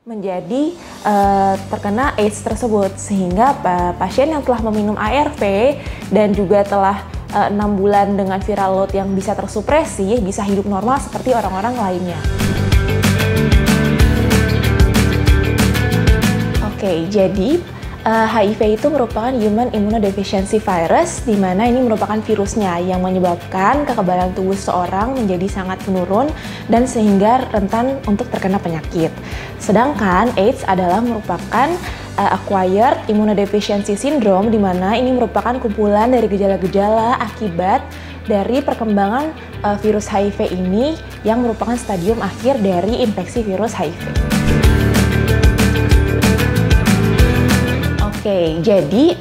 menjadi terkena AIDS tersebut, sehingga pasien yang telah meminum ARV dan juga telah 6 bulan dengan viral load yang bisa tersupresi bisa hidup normal seperti orang-orang lainnya. Oke, jadi HIV itu merupakan Human Immunodeficiency Virus, di mana ini merupakan virusnya yang menyebabkan kekebalan tubuh seseorang menjadi sangat menurun dan sehingga rentan untuk terkena penyakit. Sedangkan AIDS adalah merupakan Acquired Immunodeficiency Syndrome, di mana ini merupakan kumpulan dari gejala-gejala akibat dari perkembangan virus HIV ini yang merupakan stadium akhir dari infeksi virus HIV. Oke, jadi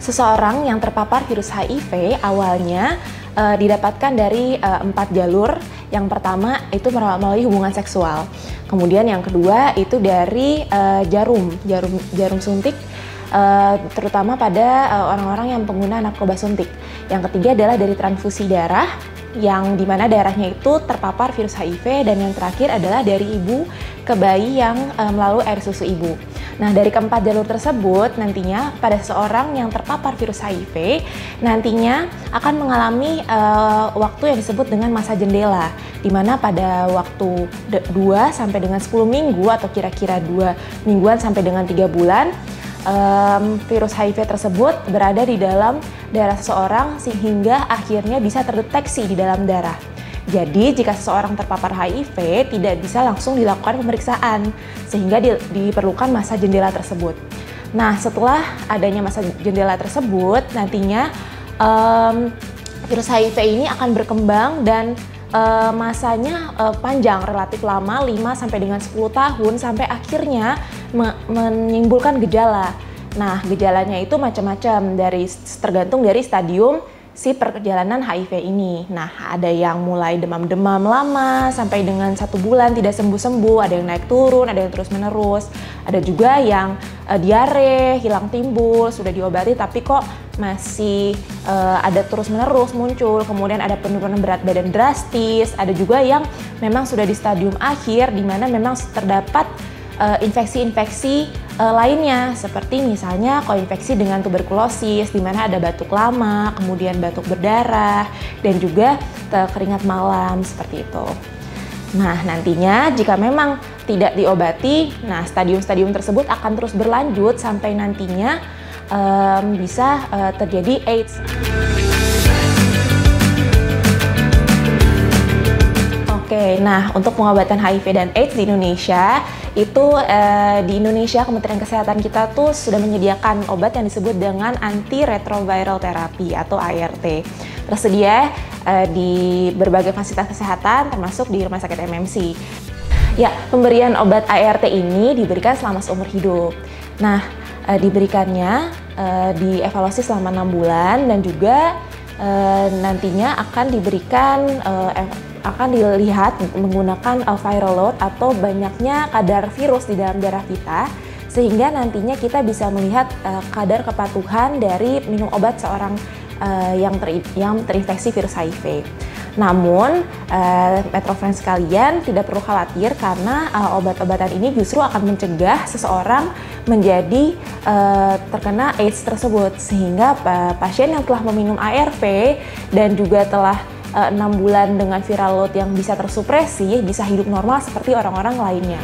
seseorang yang terpapar virus HIV awalnya didapatkan dari 4 jalur. Yang pertama itu melalui hubungan seksual. Kemudian yang kedua itu dari jarum suntik, terutama pada orang-orang yang pengguna narkoba suntik. Yang ketiga adalah dari transfusi darah, yang dimana darahnya itu terpapar virus HIV, dan yang terakhir adalah dari ibu ke bayi yang melalui air susu ibu. Nah, dari keempat jalur tersebut nantinya pada seseorang yang terpapar virus HIV nantinya akan mengalami waktu yang disebut dengan masa jendela, di mana pada waktu 2 sampai dengan 10 minggu atau kira-kira 2 mingguan sampai dengan 3 bulan virus HIV tersebut berada di dalam darah seseorang sehingga akhirnya bisa terdeteksi di dalam darah. Jadi jika seseorang terpapar HIV tidak bisa langsung dilakukan pemeriksaan sehingga diperlukan masa jendela tersebut. Nah, setelah adanya masa jendela tersebut nantinya virus HIV ini akan berkembang dan masanya panjang, relatif lama, 5 sampai dengan 10 tahun sampai akhirnya menimbulkan gejala. Nah, gejalanya itu macam-macam, tergantung dari stadium si perjalanan HIV ini. Nah, ada yang mulai demam-demam lama sampai dengan 1 bulan tidak sembuh-sembuh, ada yang naik turun, ada yang terus-menerus, ada juga yang diare, hilang timbul, sudah diobati tapi kok masih ada terus-menerus muncul, kemudian ada penurunan berat badan drastis, ada juga yang memang sudah di stadium akhir di mana memang terdapat infeksi-infeksi lainnya, seperti misalnya koinfeksi dengan tuberkulosis di mana ada batuk lama, kemudian batuk berdarah, dan juga keringat malam seperti itu. Nah, nantinya jika memang tidak diobati, nah stadium-stadium tersebut akan terus berlanjut sampai nantinya bisa terjadi AIDS. Oke, nah untuk pengobatan HIV dan AIDS di Indonesia, itu di Indonesia Kementerian Kesehatan kita tuh sudah menyediakan obat yang disebut dengan antiretroviral therapy atau ART. Tersedia di berbagai fasilitas kesehatan termasuk di Rumah Sakit MMC. Ya, pemberian obat ART ini diberikan selama seumur hidup. Nah, diberikannya dievaluasi selama 6 bulan dan juga nantinya akan diberikan akan dilihat menggunakan viral load atau banyaknya kadar virus di dalam darah kita, sehingga nantinya kita bisa melihat kadar kepatuhan dari minum obat seorang yang terinfeksi virus HIV. Namun, Metro Friends sekalian tidak perlu khawatir karena obat-obatan ini justru akan mencegah seseorang menjadi terkena AIDS tersebut, sehingga pasien yang telah meminum ARV dan juga telah 6 bulan dengan viral load yang bisa tersupresi bisa hidup normal seperti orang-orang lainnya.